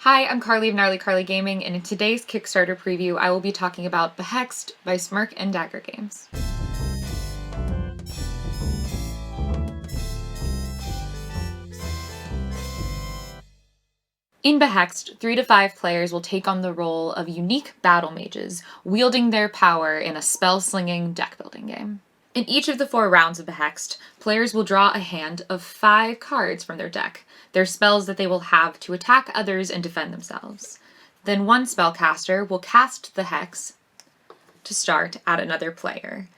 Hi, I'm Carly of Gnarly Carly Gaming, and in today's Kickstarter preview, I will be talking about BEHEXT by Smirk and Dagger Games. In BEHEXT, 3 to 5 players will take on the role of unique battle mages, wielding their power in a spell-slinging deck-building game. In each of the 4 rounds of BEHEXT, players will draw a hand of 5 cards from their deck, their spells that they will have to attack others and defend themselves. Then one spellcaster will cast the hex to start at another player.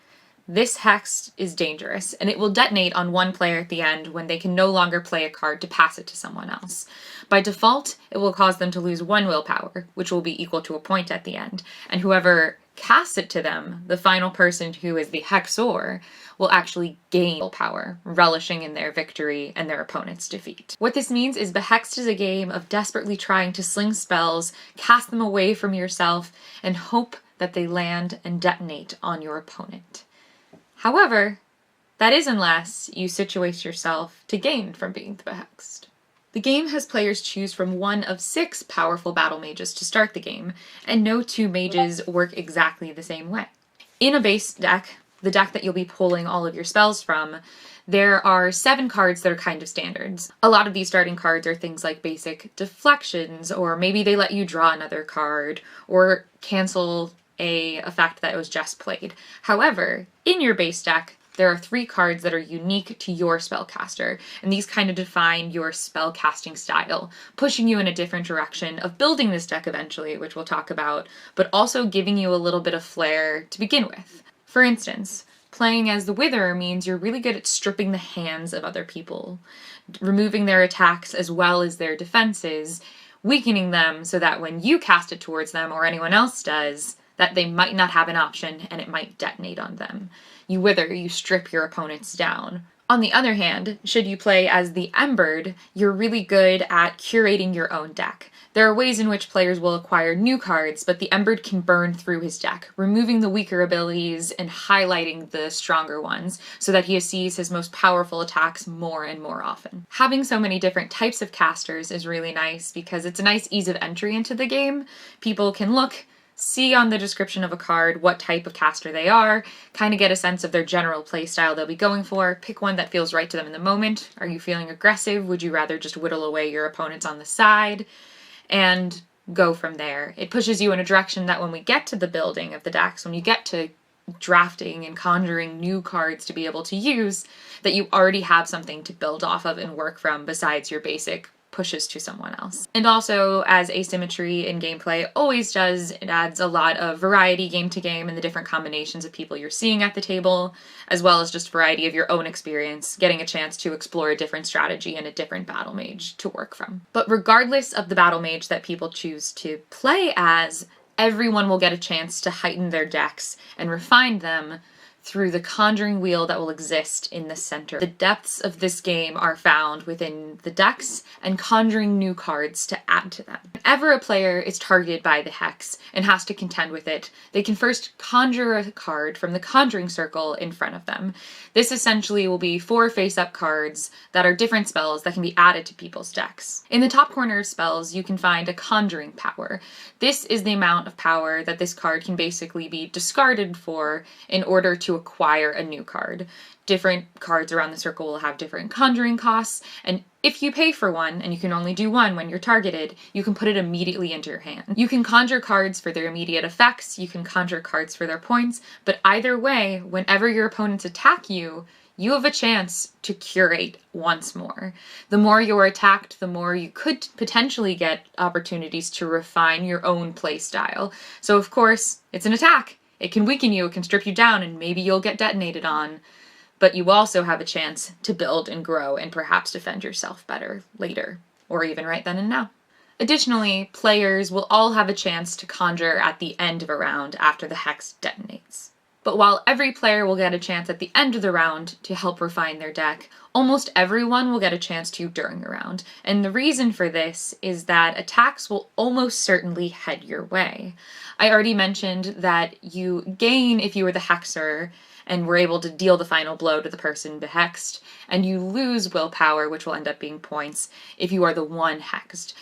This hex is dangerous, and it will detonate on one player at the end when they can no longer play a card to pass it to someone else. By default, it will cause them to lose 1 willpower, which will be equal to a point at the end, and whoever casts it to them, the final person who is the hexor, will actually gain willpower, relishing in their victory and their opponent's defeat. What this means is BEHEXT is a game of desperately trying to sling spells, cast them away from yourself, and hope that they land and detonate on your opponent. However, that is unless you situate yourself to gain from being the BEHEXT. The game has players choose from one of 6 powerful battle mages to start the game, and no 2 mages work exactly the same way. In a base deck, the deck that you'll be pulling all of your spells from, there are 7 cards that are kind of standards. A lot of these starting cards are things like basic deflections, or maybe they let you draw another card, or cancel a effect that was just played. However, in your base deck, there are 3 cards that are unique to your spellcaster, and these kind of define your spellcasting style, pushing you in a different direction of building this deck eventually, which we'll talk about, but also giving you a little bit of flair to begin with. For instance, playing as the Witherer means you're really good at stripping the hands of other people, removing their attacks as well as their defenses, weakening them so that when you cast it towards them or anyone else does, that they might not have an option and it might detonate on them. You wither, you strip your opponents down. On the other hand, should you play as the Embered, you're really good at curating your own deck. There are ways in which players will acquire new cards, but the Embered can burn through his deck, removing the weaker abilities and highlighting the stronger ones, so that he sees his most powerful attacks more and more often. Having so many different types of casters is really nice because it's a nice ease of entry into the game. People can look, see on the description of a card what type of caster they are, kind of get a sense of their general playstyle they'll be going for, pick one that feels right to them in the moment. Are you feeling aggressive? Would you rather just whittle away your opponents on the side? And go from there. It pushes you in a direction that when we get to the building of the decks, when you get to drafting and conjuring new cards to be able to use, that you already have something to build off of and work from besides your basic pushes to someone else. And also, as asymmetry in gameplay always does, it adds a lot of variety game to game and the different combinations of people you're seeing at the table, as well as just variety of your own experience, getting a chance to explore a different strategy and a different battle mage to work from. But regardless of the battle mage that people choose to play as, everyone will get a chance to heighten their decks and refine them through the Conjuring Wheel that will exist in the center. The depths of this game are found within the decks and conjuring new cards to add to them. Whenever a player is targeted by the hex and has to contend with it, they can first conjure a card from the Conjuring Circle in front of them. This essentially will be 4 face-up cards that are different spells that can be added to people's decks. In the top corner of spells, you can find a Conjuring Power. This is the amount of power that this card can basically be discarded for in order to acquire a new card. Different cards around the circle will have different conjuring costs, and if you pay for one, and you can only do one when you're targeted, you can put it immediately into your hand. You can conjure cards for their immediate effects, you can conjure cards for their points, but either way, whenever your opponents attack you, you have a chance to curate once more. The more you're attacked, the more you could potentially get opportunities to refine your own play style. So of course, it's an attack. It can weaken you, it can strip you down, and maybe you'll get detonated on. But you also have a chance to build and grow and perhaps defend yourself better later, or even right then and now. Additionally, players will all have a chance to conjure at the end of a round after the hex detonates. But while every player will get a chance at the end of the round to help refine their deck, almost everyone will get a chance to during the round. And the reason for this is that attacks will almost certainly head your way. I already mentioned that you gain if you were the hexer and were able to deal the final blow to the person BEHEXT, and you lose willpower, which will end up being points, if you are the one hexed.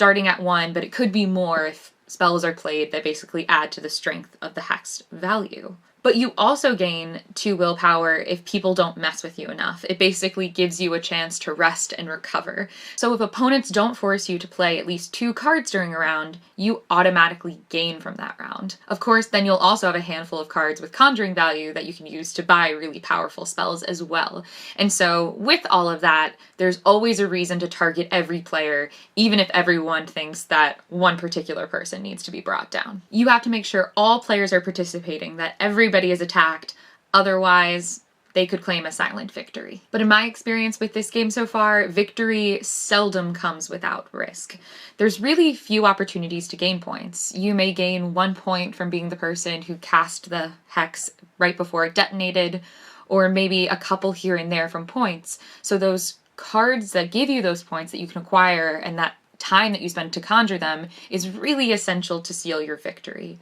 starting at 1, but it could be more if spells are played that basically add to the strength of the hexed value. But you also gain 2 willpower if people don't mess with you enough. It basically gives you a chance to rest and recover. So if opponents don't force you to play at least 2 cards during a round, you automatically gain from that round. Of course, then you'll also have a handful of cards with Conjuring Value that you can use to buy really powerful spells as well. And so with all of that, there's always a reason to target every player, even if everyone thinks that one particular person needs to be brought down. You have to make sure all players are participating, that everybody is attacked, otherwise they could claim a silent victory. But in my experience with this game so far, victory seldom comes without risk. There's really few opportunities to gain points. You may gain 1 point from being the person who cast the hex right before it detonated, or maybe a couple here and there from points. So those cards that give you those points that you can acquire and that time that you spend to conjure them is really essential to seal your victory.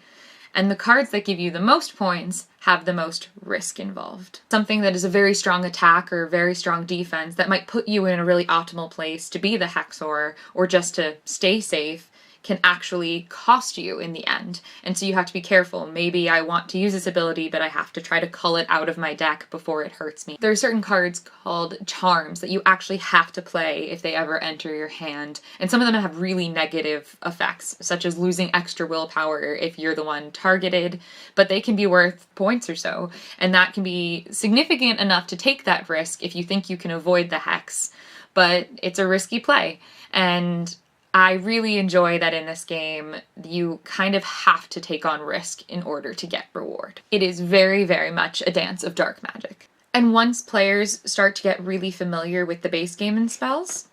And the cards that give you the most points have the most risk involved. Something that is a very strong attack or very strong defense that might put you in a really optimal place to be the Hexor or just to stay safe can actually cost you in the end. And so you have to be careful. Maybe I want to use this ability, but I have to try to cull it out of my deck before it hurts me. There are certain cards called charms that you actually have to play if they ever enter your hand. And some of them have really negative effects, such as losing extra willpower if you're the one targeted, but they can be worth points or so. And that can be significant enough to take that risk if you think you can avoid the hex. But it's a risky play. And I really enjoy that in this game, you kind of have to take on risk in order to get reward. It is very, very much a dance of dark magic. And once players start to get really familiar with the base game and spells,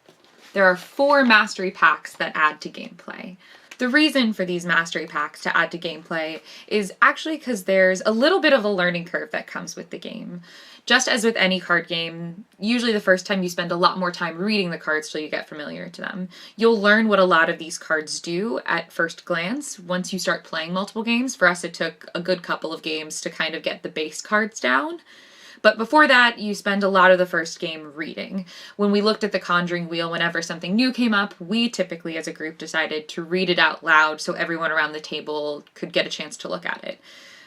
there are 4 mastery packs that add to gameplay. The reason for these mastery packs to add to gameplay is actually because there's a little bit of a learning curve that comes with the game. Just as with any card game, usually the first time you spend a lot more time reading the cards till you get familiar to them. You'll learn what a lot of these cards do at first glance once you start playing multiple games. For us, it took a good couple of games to kind of get the base cards down. But before that, you spend a lot of the first game reading. When we looked at the Conjuring Wheel, whenever something new came up, we typically as a group decided to read it out loud so everyone around the table could get a chance to look at it.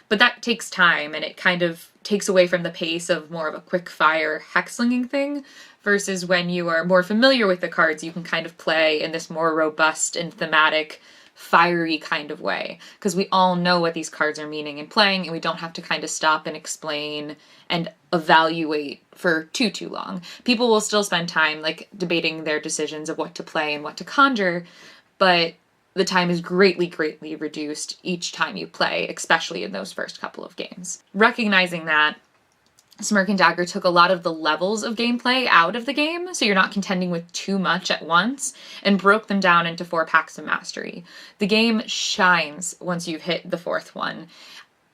But that takes time, and it kind of takes away from the pace of more of a quick-fire hex-slinging thing, versus when you are more familiar with the cards, you can kind of play in this more robust and thematic, fiery kind of way. Because we all know what these cards are meaning and playing, and we don't have to kind of stop and explain and evaluate for too long. People will still spend time like debating their decisions of what to play and what to conjure, but the time is greatly reduced each time you play, especially in those first couple of games. Recognizing that, Smirk and Dagger took a lot of the levels of gameplay out of the game, so you're not contending with too much at once, and broke them down into 4 packs of mastery. The game shines once you've hit the 4th one.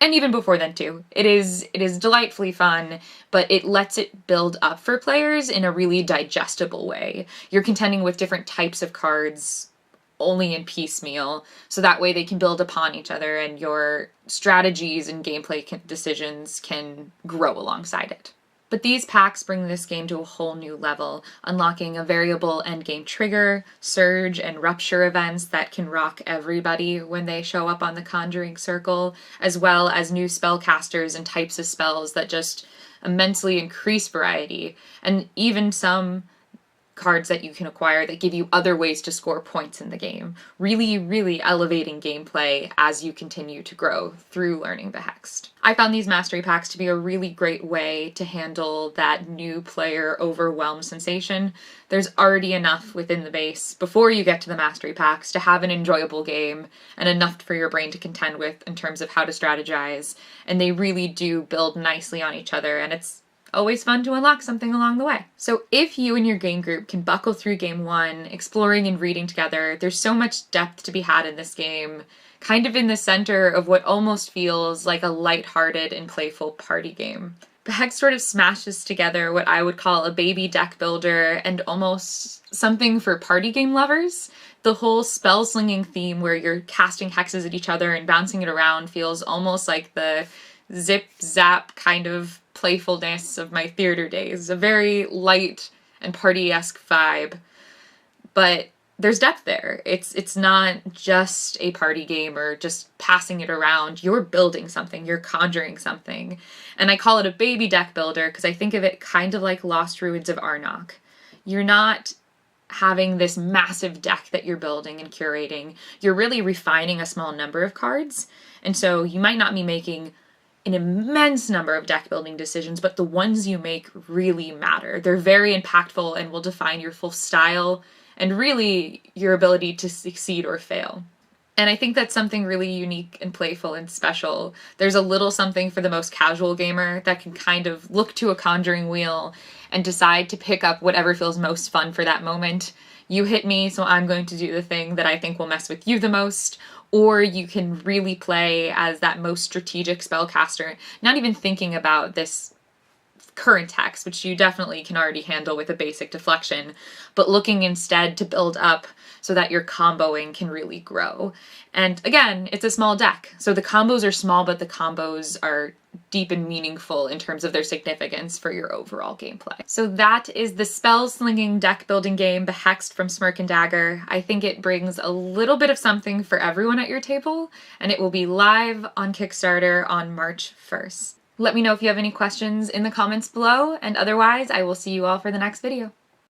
And even before then too. It is delightfully fun, but it lets it build up for players in a really digestible way. You're contending with different types of cards only in piecemeal, so that way they can build upon each other and your strategies and gameplay decisions can grow alongside it. But these packs bring this game to a whole new level, unlocking a variable endgame trigger, surge, and rupture events that can rock everybody when they show up on the Conjuring Circle, as well as new spellcasters and types of spells that just immensely increase variety, and even some cards that you can acquire that give you other ways to score points in the game, really elevating gameplay as you continue to grow through learning BEHEXT. I found these mastery packs to be a really great way to handle that new player overwhelm sensation. There's already enough within the base before you get to the mastery packs to have an enjoyable game and enough for your brain to contend with in terms of how to strategize, and they really do build nicely on each other, and it's always fun to unlock something along the way. So if you and your game group can buckle through game 1, exploring and reading together, there's so much depth to be had in this game, kind of in the center of what almost feels like a lighthearted and playful party game. BEHEXT sort of smashes together what I would call a baby deck builder and almost something for party game lovers. The whole spell-slinging theme where you're casting hexes at each other and bouncing it around feels almost like the zip-zap kind of playfulness of my theater days. A very light and party-esque vibe, but there's depth there. It's not just a party game or just passing it around. You're building something, you're conjuring something. And I call it a baby deck builder because I think of it kind of like Lost Ruins of Arnok. You're not having this massive deck that you're building and curating. You're really refining a small number of cards. And so you might not be making an immense number of deck building decisions, but the ones you make really matter. They're very impactful and will define your full style and really your ability to succeed or fail. And I think that's something really unique and playful and special. There's a little something for the most casual gamer that can kind of look to a Conjuring Wheel and decide to pick up whatever feels most fun for that moment. You hit me, so I'm going to do the thing that I think will mess with you the most. Or you can really play as that most strategic spellcaster, not even thinking about this current text, which you definitely can already handle with a basic deflection, but looking instead to build up so that your comboing can really grow. And again, it's a small deck, so the combos are small, but the combos are deep and meaningful in terms of their significance for your overall gameplay. So that is the spell-slinging deck building game BEHEXT from Smirk and Dagger. I think it brings a little bit of something for everyone at your table, and it will be live on Kickstarter on March 1st. Let me know if you have any questions in the comments below, and otherwise I will see you all for the next video.